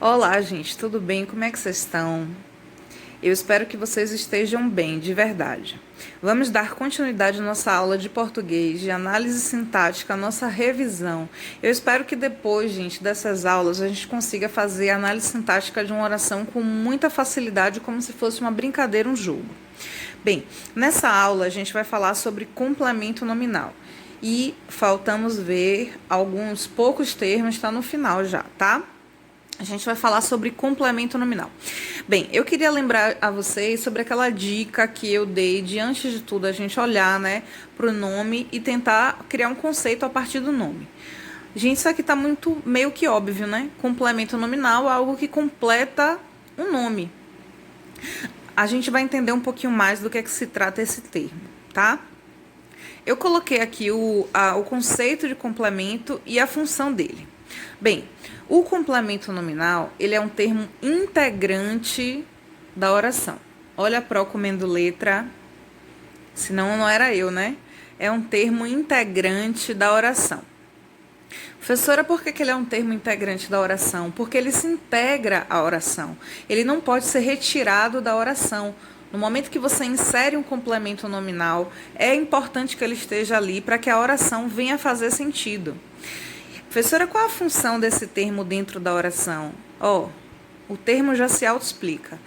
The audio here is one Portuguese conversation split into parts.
Olá, gente, tudo bem? Como é que vocês estão? Eu espero que vocês estejam bem, de verdade. Vamos dar continuidade à nossa aula de português, de análise sintática, à nossa revisão. Eu espero que depois, gente, dessas aulas, a gente consiga fazer a análise sintática de uma oração com muita facilidade, como se fosse uma brincadeira, um jogo. Bem, nessa aula a gente vai falar sobre complemento nominal. E faltamos ver alguns poucos termos, está no final já, tá? A gente vai falar sobre complemento nominal. Bem, eu queria lembrar a vocês sobre aquela dica que eu dei de, antes de tudo, a gente olhar, né, para o nome e tentar criar um conceito a partir do nome. Gente, isso aqui tá muito meio que óbvio, né? Complemento nominal é algo que completa um nome. A gente vai entender um pouquinho mais do que é que se trata esse termo, tá? Eu coloquei aqui o conceito de complemento e a função dele. Bem, o complemento nominal, ele é um termo integrante da oração. Olha a pró comendo letra, senão não era eu, né? É um termo integrante da oração. Professora, por que ele é um termo integrante da oração? Porque ele se integra à oração. Ele não pode ser retirado da oração. No momento que você insere um complemento nominal, é importante que ele esteja ali para que a oração venha a fazer sentido. Professora, qual a função desse termo dentro da oração? O termo já se autoexplica.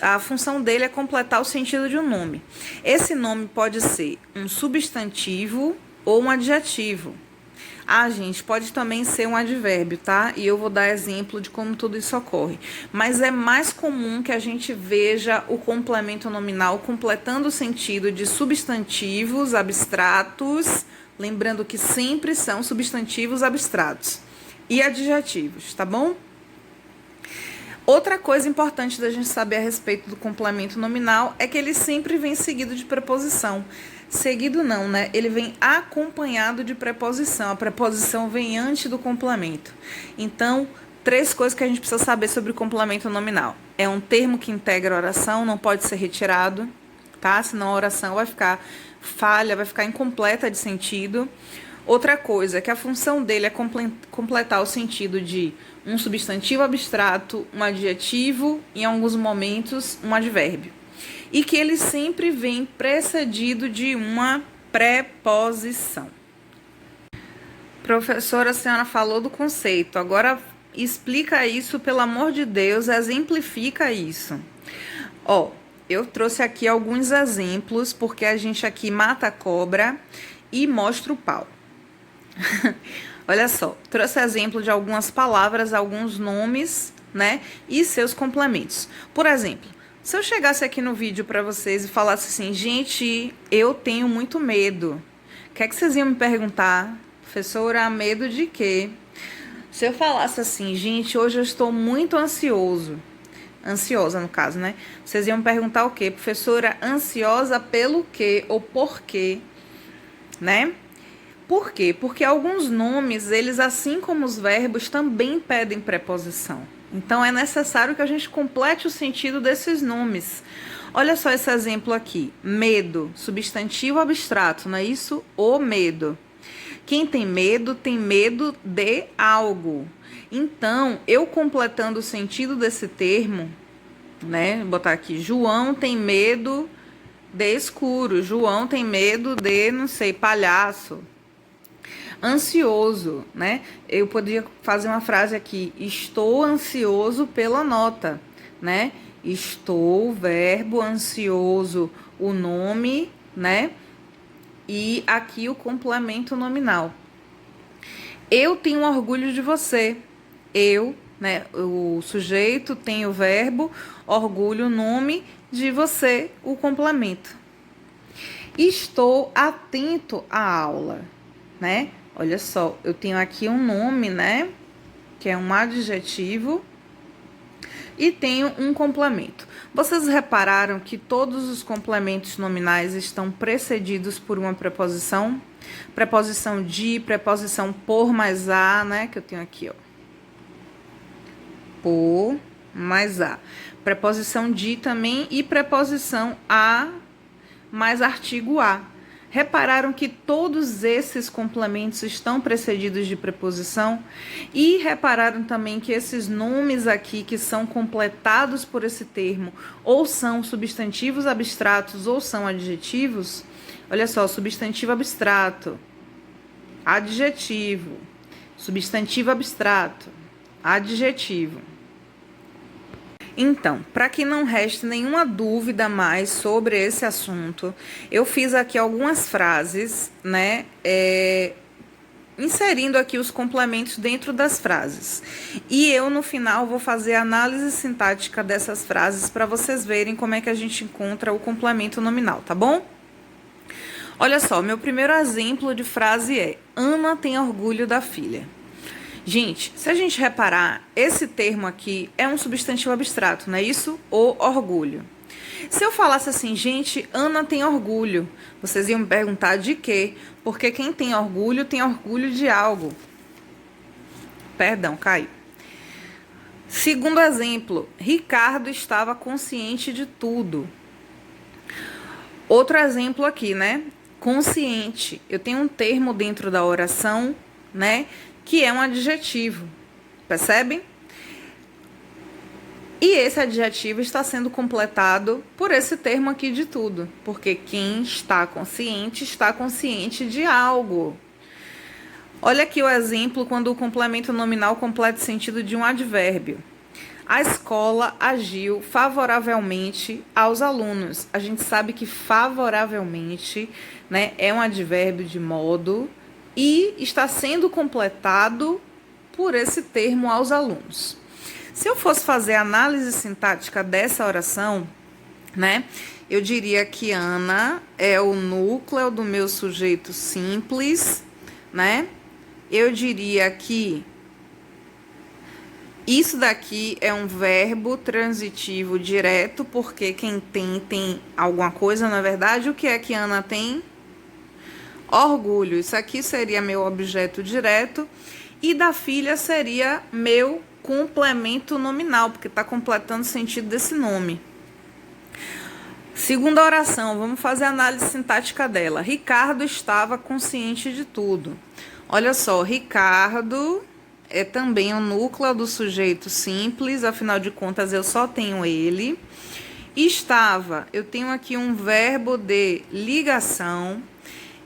A função dele é completar o sentido de um nome. Esse nome pode ser um substantivo ou um adjetivo. Gente, pode também ser um advérbio, tá? E eu vou dar exemplo de como tudo isso ocorre. Mas é mais comum que a gente veja o complemento nominal completando o sentido de substantivos abstratos, lembrando que sempre são substantivos abstratos, e adjetivos, tá bom? Outra coisa importante da gente saber a respeito do complemento nominal é que ele sempre vem seguido de preposição. Seguido não, né? Ele vem acompanhado de preposição. A preposição vem antes do complemento. Então, 3 coisas que a gente precisa saber sobre o complemento nominal. É um termo que integra a oração, não pode ser retirado, tá? Senão a oração vai ficar falha, vai ficar incompleta de sentido. Outra coisa é que a função dele é completar o sentido de um substantivo abstrato, um adjetivo e, em alguns momentos, um advérbio. E que ele sempre vem precedido de uma preposição. Professora, a senhora falou do conceito, agora explica isso, pelo amor de Deus, exemplifica isso. Eu trouxe aqui alguns exemplos, porque a gente aqui mata a cobra e mostra o pau. Olha só, trouxe exemplo de algumas palavras, alguns nomes, né, e seus complementos. Por exemplo, se eu chegasse aqui no vídeo para vocês e falasse assim, gente, eu tenho muito medo. O que é que vocês iam me perguntar? Professora, medo de quê? Se eu falasse assim, gente, hoje eu estou muito ansiosa no caso, né? Vocês iam me perguntar o quê? Professora, ansiosa pelo quê ou por quê, né? Por quê? Porque alguns nomes, eles, assim como os verbos, também pedem preposição. Então, é necessário que a gente complete o sentido desses nomes. Olha só esse exemplo aqui. Medo, substantivo abstrato, não é isso? O medo. Quem tem medo de algo. Então, eu completando o sentido desse termo, né? Vou botar aqui, João tem medo de escuro. João tem medo de, não sei, palhaço. Ansioso, né? Eu poderia fazer uma frase aqui, estou ansioso pela nota, né? Estou, verbo, ansioso, o nome, né? E aqui o complemento nominal. Eu tenho orgulho de você. Eu, né? O sujeito tem o verbo, orgulho, o nome, de você, o complemento. Estou atento à aula, né? Olha só, eu tenho aqui um nome, né? Que é um adjetivo. E tenho um complemento. Vocês repararam que todos os complementos nominais estão precedidos por uma preposição? Preposição de, preposição por mais a, né? Que eu tenho aqui, ó. Por mais a. Preposição de também e preposição a mais artigo a. Repararam que todos esses complementos estão precedidos de preposição? E repararam também que esses nomes aqui que são completados por esse termo ou são substantivos abstratos ou são adjetivos? Olha só, substantivo abstrato, adjetivo, substantivo abstrato, adjetivo. Então, para que não reste nenhuma dúvida mais sobre esse assunto, eu fiz aqui algumas frases, né, inserindo aqui os complementos dentro das frases. E eu, no final, vou fazer a análise sintática dessas frases para vocês verem como é que a gente encontra o complemento nominal, tá bom? Olha só, meu primeiro exemplo de frase é: Ana tem orgulho da filha. Gente, se a gente reparar, esse termo aqui é um substantivo abstrato, não é isso? O orgulho. Se eu falasse assim, gente, Ana tem orgulho, vocês iam me perguntar de quê? Porque quem tem orgulho de algo. Perdão, caiu. Segundo exemplo, Ricardo estava consciente de tudo. Outro exemplo aqui, né? Consciente. Eu tenho um termo dentro da oração, né? Que é um adjetivo, percebem? E esse adjetivo está sendo completado por esse termo aqui de tudo, porque quem está consciente de algo. Olha aqui o exemplo quando o complemento nominal completa o sentido de um advérbio. A escola agiu favoravelmente aos alunos. A gente sabe que favoravelmente, né, é um advérbio de modo e está sendo completado por esse termo aos alunos. Se eu fosse fazer a análise sintática dessa oração, né, eu diria que Ana é o núcleo do meu sujeito simples, né? Eu diria que isso daqui é um verbo transitivo direto, porque quem tem alguma coisa, na verdade. O que é que Ana tem? Orgulho. Isso aqui seria meu objeto direto. E da filha seria meu complemento nominal, porque está completando o sentido desse nome. Segunda oração, vamos fazer a análise sintática dela. Ricardo estava consciente de tudo. Olha só, Ricardo é também o núcleo do sujeito simples, afinal de contas eu só tenho ele. Estava, eu tenho aqui um verbo de ligação.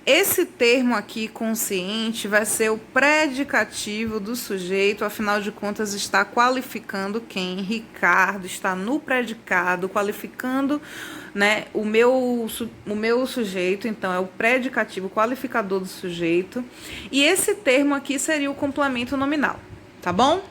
Esse termo aqui, consciente, vai ser o predicativo do sujeito, afinal de contas está qualificando quem? Ricardo está no predicado, qualificando, né, o meu sujeito, então é o predicativo qualificador do sujeito. E esse termo aqui seria o complemento nominal, tá bom?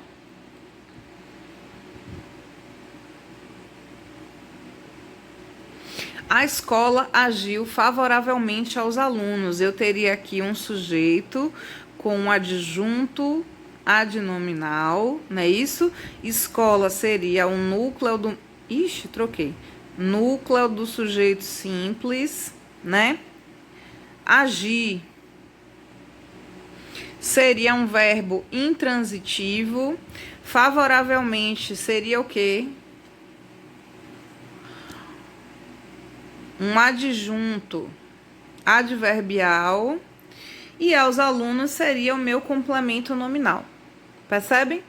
A escola agiu favoravelmente aos alunos. Eu teria aqui um sujeito com um adjunto adnominal, não é isso? Escola seria o núcleo do... Ixi, troquei. Núcleo do sujeito simples, né? Agir seria um verbo intransitivo. Favoravelmente seria o quê? Um adjunto adverbial. E aos alunos seria o meu complemento nominal. Percebem?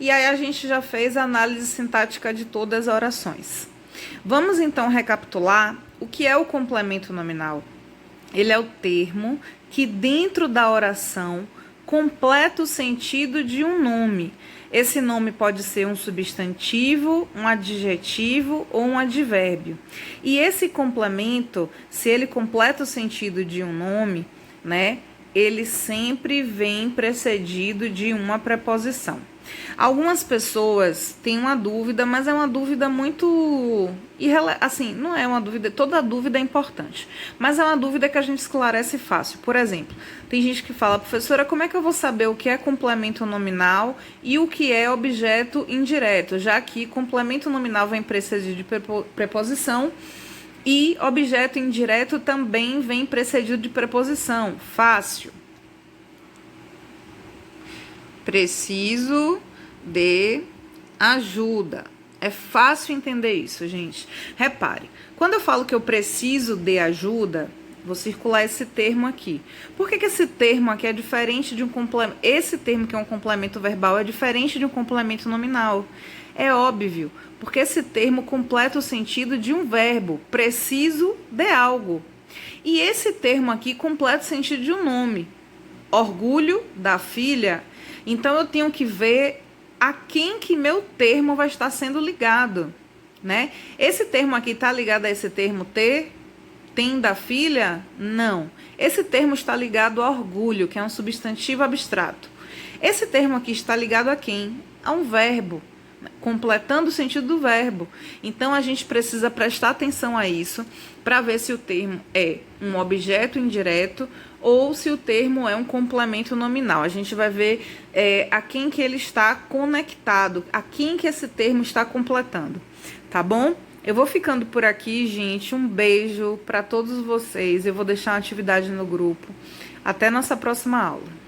E aí a gente já fez a análise sintática de todas as orações. Vamos então recapitular o que é o complemento nominal. Ele é o termo que dentro da oração completa o sentido de um nome. Esse nome pode ser um substantivo, um adjetivo ou um advérbio. E esse complemento, se ele completa o sentido de um nome, né, ele sempre vem precedido de uma preposição. Algumas pessoas têm uma dúvida, mas é uma dúvida muito... assim, não é uma dúvida... Toda dúvida é importante, mas é uma dúvida que a gente esclarece fácil. Por exemplo, tem gente que fala, professora, como é que eu vou saber o que é complemento nominal e o que é objeto indireto? Já que complemento nominal vem precedido de preposição e objeto indireto também vem precedido de preposição. Fácil. Preciso de ajuda. É fácil entender isso, gente. Repare, quando eu falo que eu preciso de ajuda, Vou circular esse termo aqui. Por que esse termo aqui é diferente de um complemento? Esse termo que é um complemento verbal é diferente de um complemento nominal. É óbvio, porque esse termo completa o sentido de um verbo, preciso de algo. E esse termo aqui completa o sentido de um nome, orgulho da filha. Então eu tenho que ver a quem que meu termo vai estar sendo ligado, né? Esse termo aqui está ligado a esse termo ter, tem da filha? Não. Esse termo está ligado a orgulho, que é um substantivo abstrato. Esse termo aqui está ligado a quem? A um verbo, completando o sentido do verbo. Então a gente precisa prestar atenção a isso para ver se o termo é um objeto indireto ou se o termo é um complemento nominal. A gente vai ver a quem que ele está conectado, a quem que esse termo está completando, tá bom? Eu vou ficando por aqui, gente. Um beijo para todos vocês. Eu vou deixar uma atividade no grupo. Até nossa próxima aula.